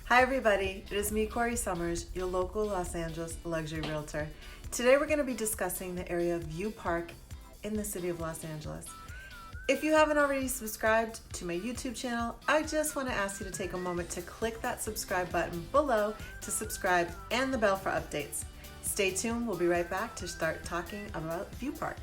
Hi everybody, it is me, Corrie Sommers, your local Los Angeles luxury realtor. Today we're going to be discussing the area of View Park in the city of Los Angeles. If you haven't already subscribed to my YouTube channel, I just want to ask you to take a moment to click that subscribe button below to subscribe and the bell for updates. Stay tuned, we'll be right back to start talking about View Park.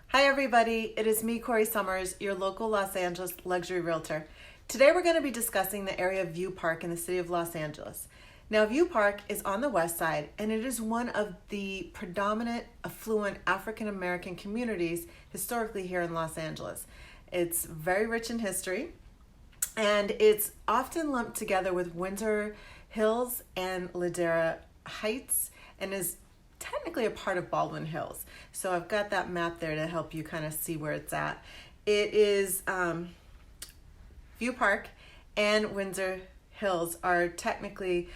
Hi everybody, it is me, Corrie Sommers, your local Los Angeles luxury realtor. Today we're going to be discussing the area of View Park in the city of Los Angeles. Now View Park is on the west side and it is one of the predominant affluent African American communities historically here in Los Angeles. It's very rich in history and it's often lumped together with Winter Hills and Ladera Heights and is technically a part of Baldwin Hills. So I've got that map there to help you kind of see where it's at. It is View Park and Winter Hills are technically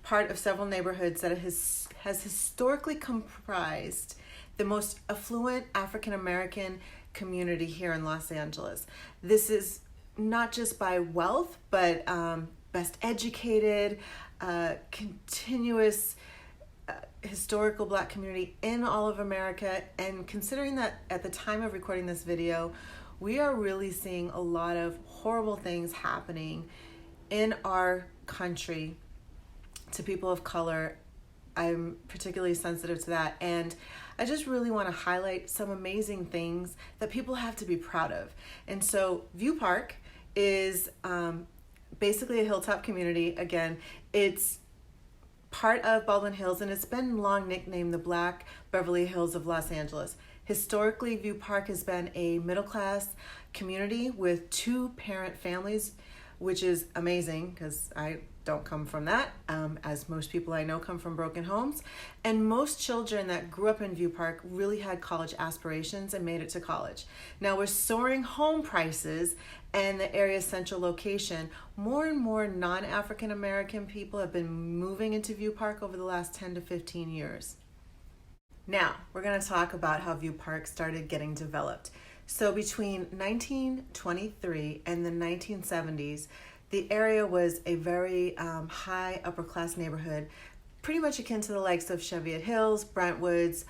part of several neighborhoods that has historically comprised the most affluent African American community here in Los Angeles. This is not just by wealth, but best educated, continuous historical Black community in all of America. And considering that at the time of recording this video, we are really seeing a lot of horrible things happening in our country to people of color. I'm particularly sensitive to that. And I just really want to highlight some amazing things that people have to be proud of. And so View Park is basically a hilltop community. Again, it's part of Baldwin Hills, and it's been long nicknamed the Black Beverly Hills of Los Angeles. Historically, View Park has been a middle-class community with two-parent families, which is amazing because I don't come from that, as most people I know come from broken homes. And most children that grew up in View Park really had college aspirations and made it to college. Now with soaring home prices and the area's central location, more and more non-African American people have been moving into View Park over the last 10 to 15 years. Now, we're going to talk about how View Park started getting developed. So between 1923 and the 1970s, the area was a very high upper class neighborhood, pretty much akin to the likes of Cheviot Hills, Brentwoods,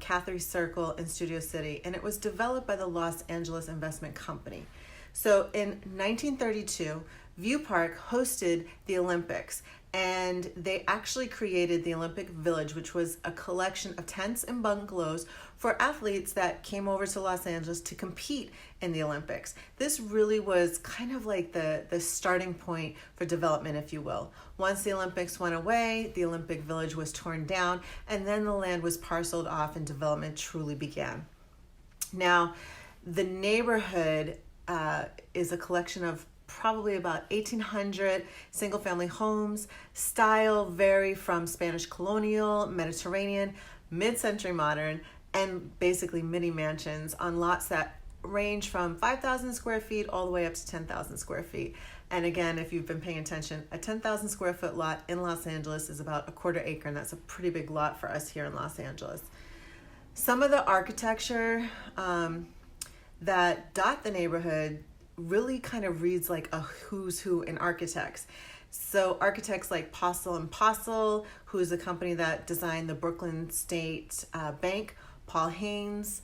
Cathay Circle, and Studio City. And it was developed by the Los Angeles Investment Company. So in 1932, View Park hosted the Olympics, and they actually created the Olympic Village, which was a collection of tents and bungalows for athletes that came over to Los Angeles to compete in the Olympics. This really was kind of like the starting point for development, if you will. Once the Olympics went away, the Olympic Village was torn down, and then the land was parceled off and development truly began. Now, the neighborhood is a collection of probably about 1,800 single-family homes. Style vary from Spanish colonial, Mediterranean, mid-century modern, and basically mini mansions on lots that range from 5,000 square feet all the way up to 10,000 square feet. And again, if you've been paying attention, a 10,000 square foot lot in Los Angeles is about a quarter acre, and that's a pretty big lot for us here in Los Angeles. Some of the architecture that dot the neighborhood really kind of reads like a who's who in architects. So architects like Postle and Postle, who is a company that designed the Brooklyn State Bank, Paul Haynes,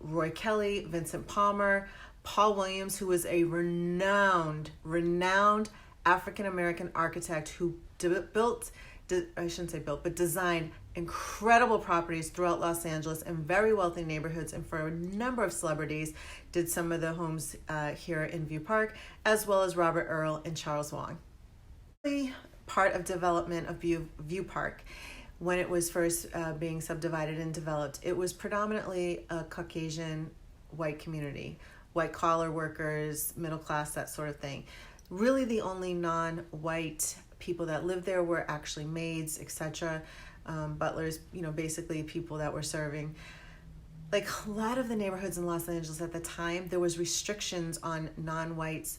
Roy Kelly, Vincent Palmer, Paul Williams, who was a renowned African-American architect who designed incredible properties throughout Los Angeles in very wealthy neighborhoods, and for a number of celebrities did some of the homes here in View Park, as well as Robert Earl and Charles Wong. Part of development of View Park, when it was first being subdivided and developed, it was predominantly a Caucasian white community, white collar workers, middle class, that sort of thing. Really the only non-white people that lived there were actually maids, etc., butlers, basically people that were serving. Like a lot of the neighborhoods in Los Angeles at the time, there was restrictions on non-whites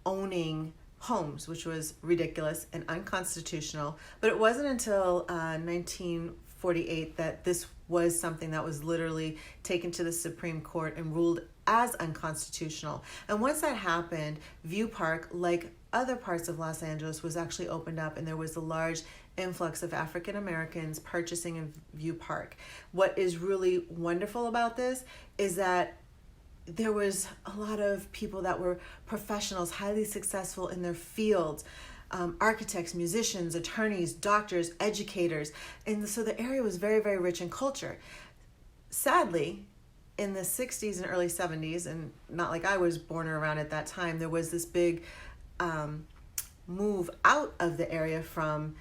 owning homes, which was ridiculous and unconstitutional. But it wasn't until 1948 that this was something that was literally taken to the Supreme Court and ruled as unconstitutional. And once that happened, View Park, like other parts of Los Angeles, was actually opened up, and there was a large influx of African Americans purchasing in View Park. What is really wonderful about this is that there was a lot of people that were professionals, highly successful in their fields, architects, musicians, attorneys, doctors, educators. And so the area was very, very rich in culture. Sadly, in the 60s and early 70s, and not like I was born or around at that time, there was this big move out of the area from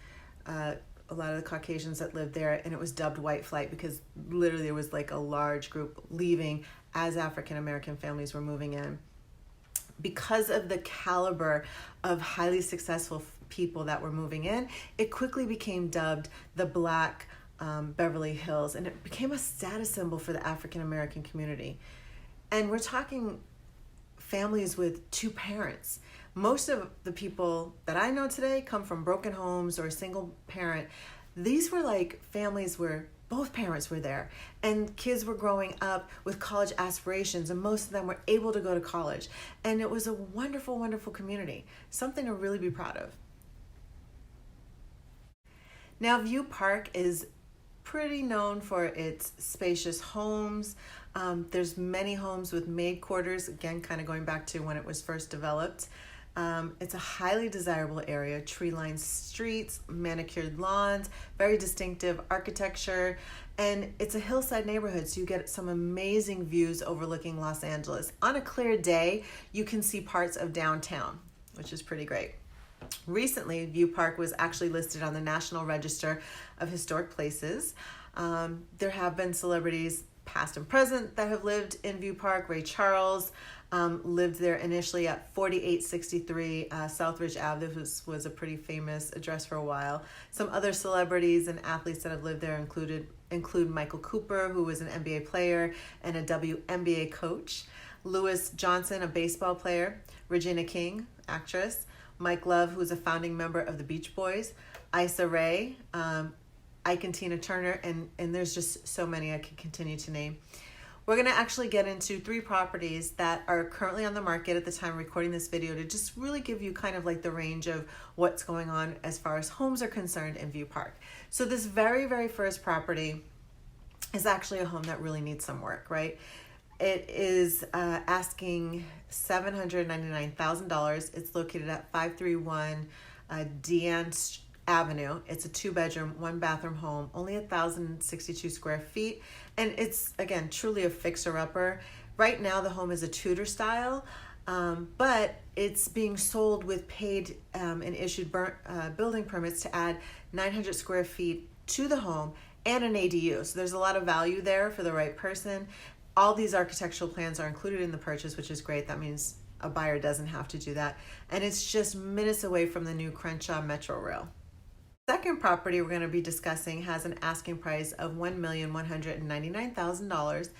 a lot of the Caucasians that lived there, and it was dubbed white flight because literally there was like a large group leaving as African American families were moving in. Because of the caliber of highly successful people that were moving in, it quickly became dubbed the Black Beverly Hills, and it became a status symbol for the African American community. And we're talking families with two parents. Most of the people that I know today come from broken homes or a single parent. These were like families where both parents were there, and kids were growing up with college aspirations, and most of them were able to go to college. And it was a wonderful, wonderful community, something to really be proud of. Now, View Park is pretty known for its spacious homes. There's many homes with maid quarters, again, kind of going back to when it was first developed. It's a highly desirable area, tree-lined streets, manicured lawns, very distinctive architecture, and it's a hillside neighborhood, so you get some amazing views overlooking Los Angeles. On a clear day, you can see parts of downtown, which is pretty great. Recently, View Park was actually listed on the National Register of Historic Places. There have been celebrities, past and present, that have lived in View Park. Ray Charles lived there initially at 4863 Southridge Ave. This was a pretty famous address for a while. Some other celebrities and athletes that have lived there include Michael Cooper, who was an NBA player and a WNBA coach, Lewis Johnson, a baseball player, Regina King, actress, Mike Love, who's a founding member of the Beach Boys, Issa Rae, Ike and Tina Turner, and there's just so many I could continue to name. We're going to actually get into 3 properties that are currently on the market at the time of recording this video to just really give you kind of like the range of what's going on as far as homes are concerned in View Park. So this very, very first property is actually a home that really needs some work, right? It is asking $799,000. It's located at 531 Dean Avenue. It's a 2-bedroom, 1-bathroom home, only 1,062 square feet. And it's, again, truly a fixer-upper. Right now, the home is a Tudor style, but it's being sold with paid and issued building permits to add 900 square feet to the home and an ADU. So there's a lot of value there for the right person. All these architectural plans are included in the purchase, which is great. That means a buyer doesn't have to do that. And it's just minutes away from the new Crenshaw Metro Rail. Second property we're going to be discussing has an asking price of $1,199,000.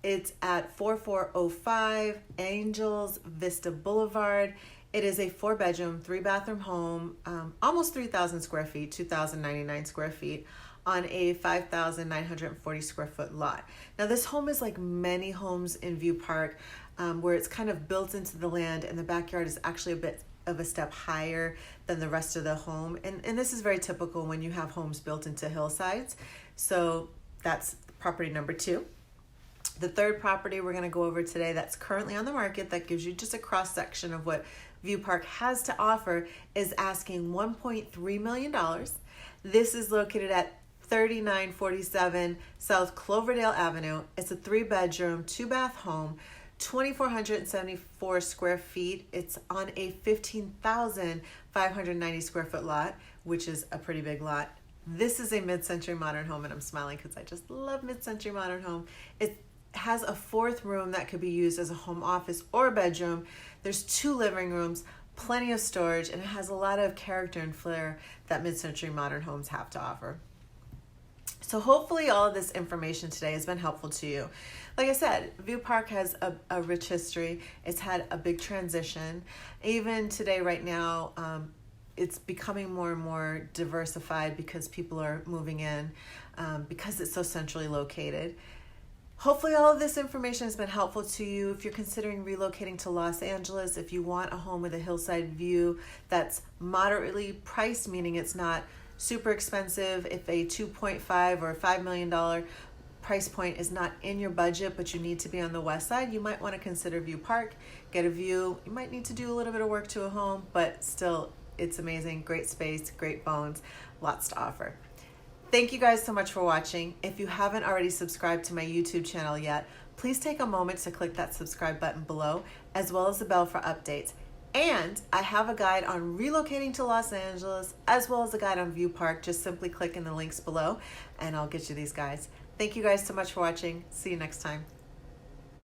It's at 4405 Angels Vista Boulevard. It is a 4-bedroom, 3-bathroom home, almost 3,000 square feet, 2,099 square feet, on a 5,940 square foot lot. Now this home is like many homes in View Park, where it's kind of built into the land, and the backyard is actually a bit of a step higher than the rest of the home. And this is very typical when you have homes built into hillsides. So that's property number 2. The third property we're going to go over today that's currently on the market, that gives you just a cross section of what View Park has to offer, is asking $1.3 million. This is located at 3947 South Cloverdale Avenue. It's a 3-bedroom, 2-bath home, 2,474 square feet. It's on a 15,590 square foot lot, which is a pretty big lot. This is a mid-century modern home, and I'm smiling because I just love mid-century modern home. It has a 4th room that could be used as a home office or a bedroom. There's 2 living rooms, plenty of storage, and it has a lot of character and flair that mid-century modern homes have to offer. So hopefully all of this information today has been helpful to you. Like I said, View Park has a rich history. It's had a big transition. Even today, right now, it's becoming more and more diversified because people are moving in, because it's so centrally located. Hopefully all of this information has been helpful to you. If you're considering relocating to Los Angeles, if you want a home with a hillside view that's moderately priced, meaning it's not super expensive, if a $2.5 or $5 million price point is not in your budget, but you need to be on the west side, you might want to consider View Park, get a view. You might need to do a little bit of work to a home, but still, it's amazing. Great space, great bones, lots to offer. Thank you guys so much for watching. If you haven't already subscribed to my YouTube channel yet, please take a moment to click that subscribe button below, as well as the bell for updates. And I have a guide on relocating to Los Angeles, as well as a guide on View Park. Just simply click in the links below and I'll get you these guides. Thank you guys so much for watching. See you next time.